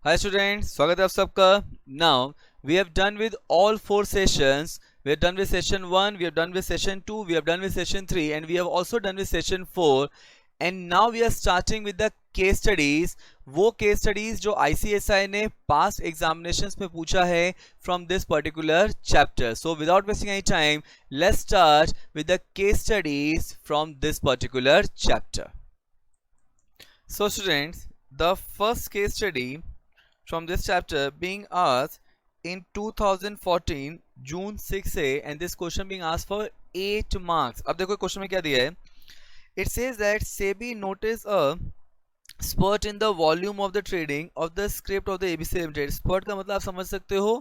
Hi students, स्वागत है आप सबका. Now we have done with all four sessions. We have done with session 1, we have done with session 2, we have done with session 3, and we have also done with session 4. And now we are starting with the case studies. वो case studies जो ICSI ने past examinations में पूछा है from this particular chapter. So without wasting any time, let's start with the case studies from this particular chapter. So students, the first case study from this chapter being asked in 2014 June 6 and this question being asked for 8 marks. अब देखो question में क्या दिया है. It says that SEBI noticed a spurt in the volume of the trading of the script of the ABC Limited. Spurt का मतलब आप समझ सकते हो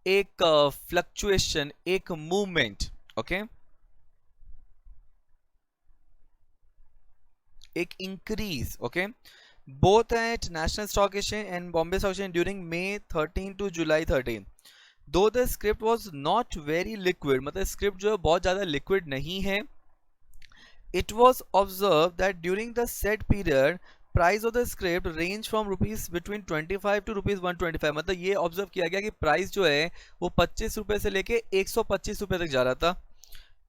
एक फ्लक्चुएशन, एक मूवमेंट, ओके, एक increase, okay, both at National Stock Exchange and Bombay Stock Exchange during May 13 to July 13. Though the script was not very liquid, मतलब script जो है बहुत ज़्यादा liquid नहीं है, it was observed that during the said period price of the script range from rupees between 25 to rupees 125. मतलब ये observe किया गया कि प्राइस जो है वो 25 रुपए से लेके 125 रुपए तक जा रहा था.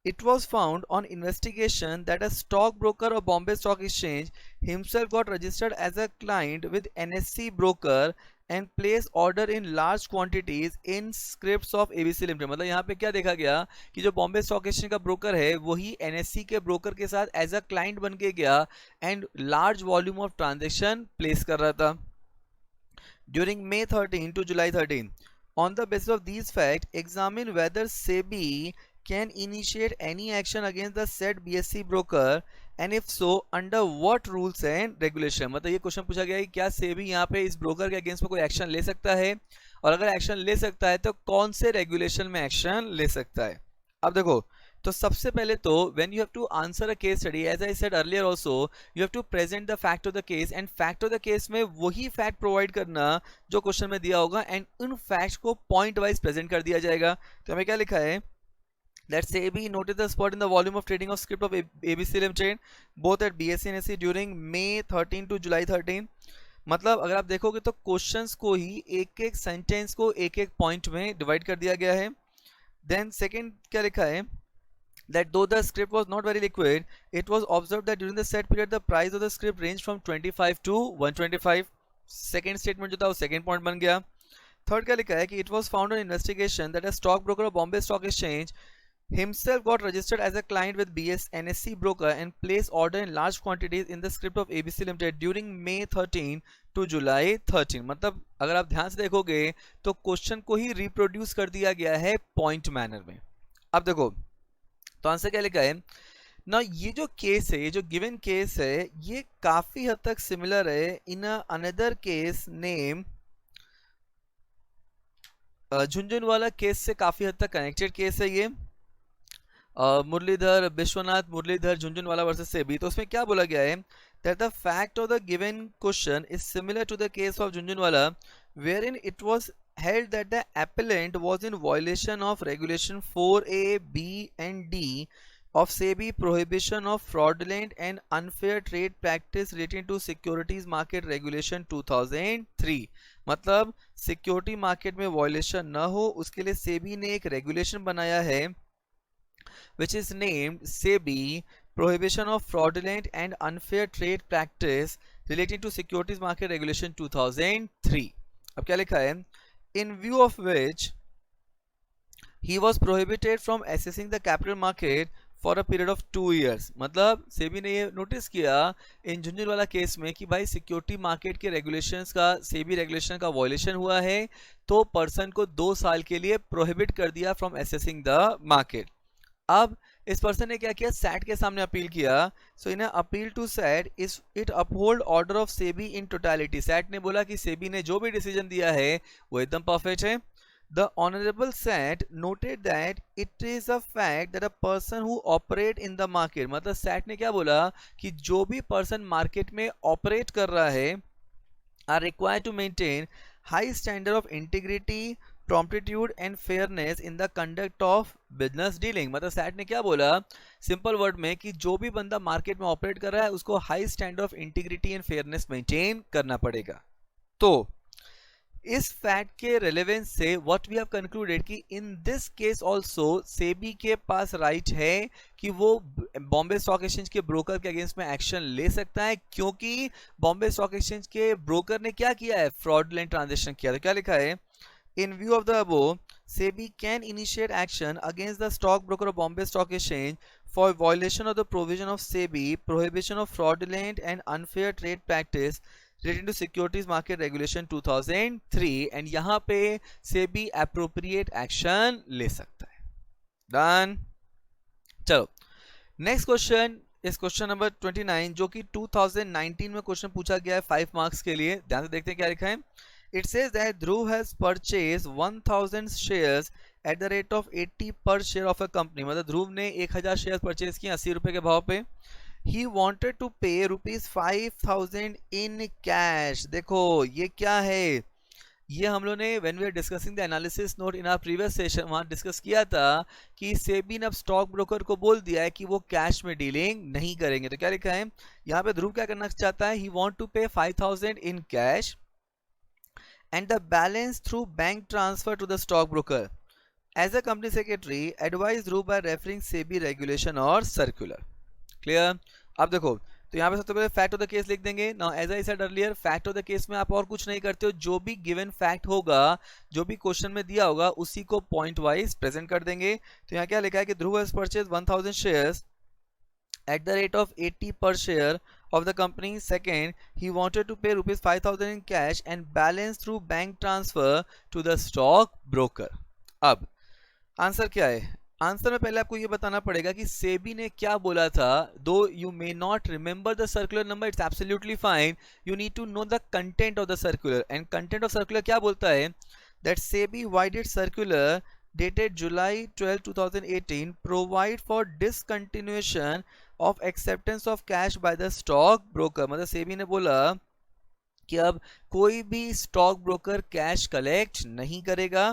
It was found on investigation that a stockbroker of Bombay Stock Exchange himself got registered as a client with NSE broker and placed order in large quantities in scripts of ABC Limited. मतलब यहाँ पे क्या देखा गया कि जो Bombay stock exchange का broker है वही NSE के ब्रोकर के साथ एज अ क्लाइंट बन के गया and large volume of transaction place कर रहा था during May 13 to July 13. On the basis of these facts, examine whether SEBI can initiate any action against the said BSE broker and if so under what rules and regulation. मतलब ये question पूछा गया है कि क्या सेबी यहाँ पे इस ब्रोकर के अगेंस्ट में कोई एक्शन ले सकता है और अगर एक्शन ले सकता है तो कौन से रेगुलेशन में एक्शन ले सकता है. अब देखो, तो सबसे पहले तो when you have to answer a case study, as I said earlier also, you have to present the fact of the case and fact of the case में वही फैक्ट प्रोवाइड करना जो क्वेश्चन में दिया होगा एंड उन facts को point wise present कर दिया जाएगा. तो हमें क्या लिखा है that SEBI noted the spurt in the volume of trading of script of ABC Limited both at BSE and NSE during May 13 to July 13. मतलब अगर आप देखोगे तो क्वेश्चंस को ही एक एक सेंटेंस को एक एक पॉइंट में डिवाइड कर दिया गया है. देन सेकंड क्या लिखा है that though the script was not very liquid, it was observed that during the said period the price of the script ranged from 25 to 125. Second statement जो था वो सेकेंड पॉइंट बन गया. थर्ड क्या लिखा है कि it was found on investigation that a stock broker of Bombay Stock Exchange himself got registered as a client with NSE broker and placed order in large quantities in the script of ABC Limited during May 13 to July 13. मतलब अगर आप ध्यान से देखोगे तो question को ही reproduce कर दिया गया है पॉइंट मैनर में. अब देखो तो आंसर क्या लिखा है ना. ये जो केस है, ये जो गिवन केस है, ये काफी हद तक सिमिलर है in another case name Jhunjhunwala case से काफी हद तक कनेक्टेड केस है ये. मुरलीधर विश्वनाथ मुरलीधर झुंझुनवाला वर्सेस सेबी. तो उसमें क्या बोला गया है that the fact of the given question is similar to the case of Jhunjhunwala wherein it was held that the appellant was in violation of regulation 4A, B and D of SEBI prohibition of fraudulent and unfair trade practice relating to securities market regulation 2003. मतलब security market में violation न हो उसके लिए सेबी ने एक regulation बनाया है which is named SEBI Prohibition of Fraudulent and Unfair Trade Practice relating to Securities Market Regulation 2003. अब क्या लिखा है in view of which he was prohibited from accessing the capital market for a period of 2 years. मतलब सेबी ने ये notice किया इन Jhunjhunwala case में कि भाई सिक्योरिटी मार्केट के रेगुलेशंस का, सेबी रेगुलेशन का वायलेशन हुआ है तो पर्सन को 2 साल के लिए प्रोहिबिट कर दिया फ्रॉम एसेसिंग द मार्केट. अब इस पर्सन ने क्या किया, सैट के सामने अपील किया. So in appeal to SAT is it uphold order of SEBI in totality. SAT ने बोला कि सेबी ने जो भी डिसीजन दिया है वो एकदम परफेक्ट है. The honourable SAT noted that it is a fact that a person who operate in the market. मतलब सैट ने क्या बोला कि जो भी पर्सन मार्केट में ऑपरेट कर रहा है are required to maintain high standard of integrity, promptitude and fairness in the conduct of business dealing. मतलब सैट ने क्या बोला सिंपल वर्ड में कि जो भी बंदा मार्केट में ऑपरेट कर रहा है उसको high standard of integrity and fairness maintain करना पड़ेगा. तो इस फैक्ट के रेलेवेंस से व्हाट वी हैव कंक्लूडेड कि in this case also SEBI के पास राइट है कि वो बॉम्बे स्टॉक एक्सचेंज के ब्रोकर के अगेंस्ट में एक्शन ले सकता है, क्योंकि बॉम्बे स्टॉक एक्सचेंज के ब्रोकर ने क्या किया है, फ्रॉडुलेंट ट्रांजैक्शन किया। तो क्या लिखा है, इन view of the above SEBI can initiate action against the stockbroker of Bombay Stock Exchange for violation of the provision of SEBI prohibition of fraudulent and unfair trade practice relating to securities market regulation 2003 and यहाँ पे SEBI appropriate action ले सकता है। Done. चलो next question इस question number 29 जो कि 2019 में क्वेश्चन पूछा गया है 5 मार्क्स के लिए। ध्यान से देखते हैं क्या लिखा है। It says that Dhruv has purchased 1000 shares at the rate of 80 per share of a company। मतलब ध्रुव ने 1000 शेयर परचेज किए 80 रुपए के भाव पे। He wanted to pay ₹5,000 in cash। देखो ये क्या है, ये हम लोग ने when we were discussing the analysis note in our previous session वहां डिस्कस किया था कि सेबी ने अब स्टॉक ब्रोकर को बोल दिया है कि वो कैश में डीलिंग नहीं करेंगे। तो क्या लिखा है यहाँ पे, ध्रुव क्या करना चाहता है, he want to pay 5,000 in cash and the balance through bank transfer to the stockbroker. As a company secretary, advise Dhruv by referring SEBI regulation or circular. Clear? अब देखो तो यहाँ पे सबसे पहले फैक्ट ऑफ द केस लिख देंगे। Now as I said earlier, fact of the case में आप और कुछ नहीं करते हो, जो भी गिवन फैक्ट होगा, जो भी क्वेश्चन में दिया होगा, उसी को पॉइंट वाइज प्रेजेंट कर देंगे। तो यहाँ क्या लिखा है कि Dhruv has purchase 1000 shares at the rate of 80 per share of the company. Second, he wanted to pay rupees 5,000 in cash and balance through bank transfer to the stock broker. अब answer क्या है, आंसर में पहले आपको ये बताना पड़ेगा कि सेबी ने क्या बोला था। Though you may not remember the circular number, it's absolutely fine, you need to know the content of the circular. And content of circular क्या बोलता है, that SEBI voided circular dated July 12, 2018 provide for discontinuation of acceptance of cash by the stock broker। मतलब सेबी ने बोला कि अब कोई भी स्टॉक ब्रोकर कैश कलेक्ट नहीं करेगा।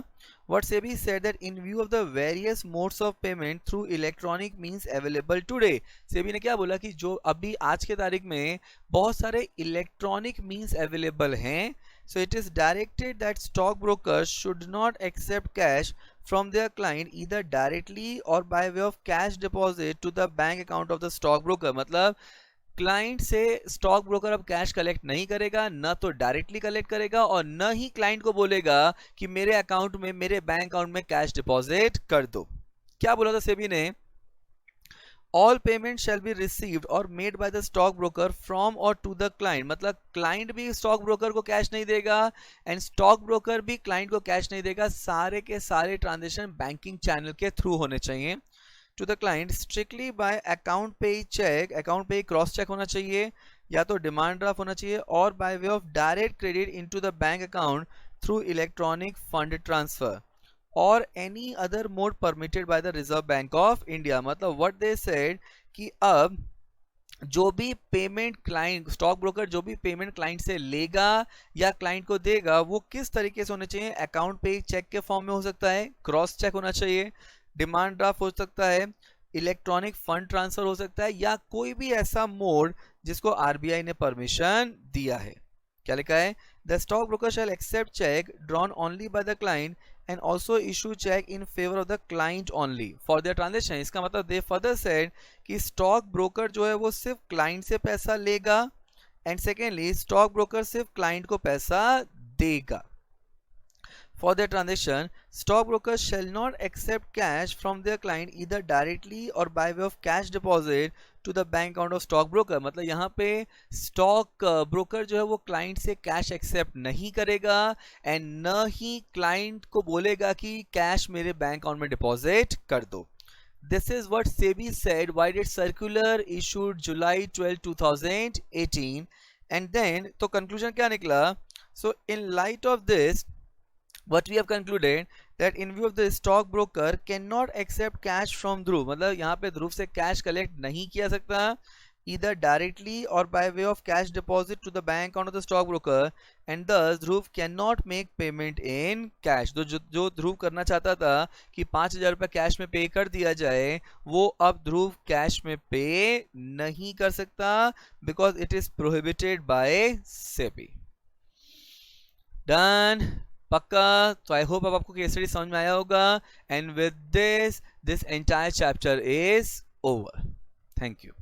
What SEBI said that in view of the various modes of payment through electronic means available today, SEBI ने क्या बोला कि जो अभी आज के तारीख में बहुत सारे इलेक्ट्रॉनिक मीन्स अवेलेबल हैं, so it is directed that stock brokers should not accept cash from their client either directly or by way of cash deposit to the bank account of the stock broker। मतलब client से stock broker अब cash collect नहीं करेगा, न तो directly collect करेगा और न ही क्लाइंट को बोलेगा कि मेरे अकाउंट में, मेरे बैंक अकाउंट में कैश डिपॉजिट कर दो। क्या बोला था सेबी ने, all payment shall be received और made by the stock broker from और टू द क्लाइंट। मतलब क्लाइंट भी स्टॉक ब्रोकर को कैश नहीं देगा एंड स्टॉक ब्रोकर भी क्लाइंट को कैश नहीं देगा। सारे के सारे ट्रांजेक्शन बैंकिंग चैनल के थ्रू होने चाहिए। To the client strictly by account pay cheque, account पे क्रॉस चेक होना चाहिए, या तो डिमांड ड्राफ्ट होना चाहिए, और by way of direct credit into the bank account through electronic fund transfer और any other mode permitted by the Reserve Bank of India. मतलब व्हाट दे सेड कि अब जो भी पेमेंट क्लाइंट, स्टॉक ब्रोकर जो भी पेमेंट क्लाइंट से लेगा या क्लाइंट को देगा, वो किस तरीके से होने चाहिए, अकाउंट पे चेक के फॉर्म में हो सकता है, क्रॉस चेक होना चाहिए, डिमांड ड्राफ्ट हो सकता है, इलेक्ट्रॉनिक फंड ट्रांसफर हो सकता है, या कोई भी ऐसा मोड जिसको आरबीआई ने परमिशन दिया है। क्या लिखा है, the stock broker shall accept cheque drawn only by the client and also issue check in favor of the client only for their transaction। इसका मतलब they further said कि स्टॉक ब्रोकर जो है वो सिर्फ क्लाइंट से पैसा लेगा एंड सेकेंडली स्टॉक ब्रोकर सिर्फ क्लाइंट को पैसा देगा। For their transaction, stockbrokers shall not accept cash from their client either directly or by way of cash deposit to the bank account of stockbroker। मतलब यहाँ पे स्टॉक ब्रोकर जो है वो क्लाइंट से कैश एक्सेप्ट नहीं करेगा एंड न ही क्लाइंट को बोलेगा कि कैश मेरे बैंक अकाउंट में डिपॉजिट कर दो। This is what SEBI said why its circular issued July 12, 2018 and then तो conclusion क्या निकला, so in light of this what we have concluded that in view of the stock broker cannot accept cash from Dhruv। मतलब यहाँ पे ध्रुव से cash collect नहीं किया सकता either directly or by way of cash deposit to the bank account of the stockbroker and thus Dhruv cannot make payment in cash। जो ध्रुव करना चाहता था कि 5,000 रुपये कैश में पे कर दिया जाए, वो अब ध्रुव कैश में पे नहीं कर सकता because it is prohibited by SEBI। Done, पक्का। तो आई होप अब आपको केस स्टडी समझ में आया होगा, and with this entire chapter is over. Thank you.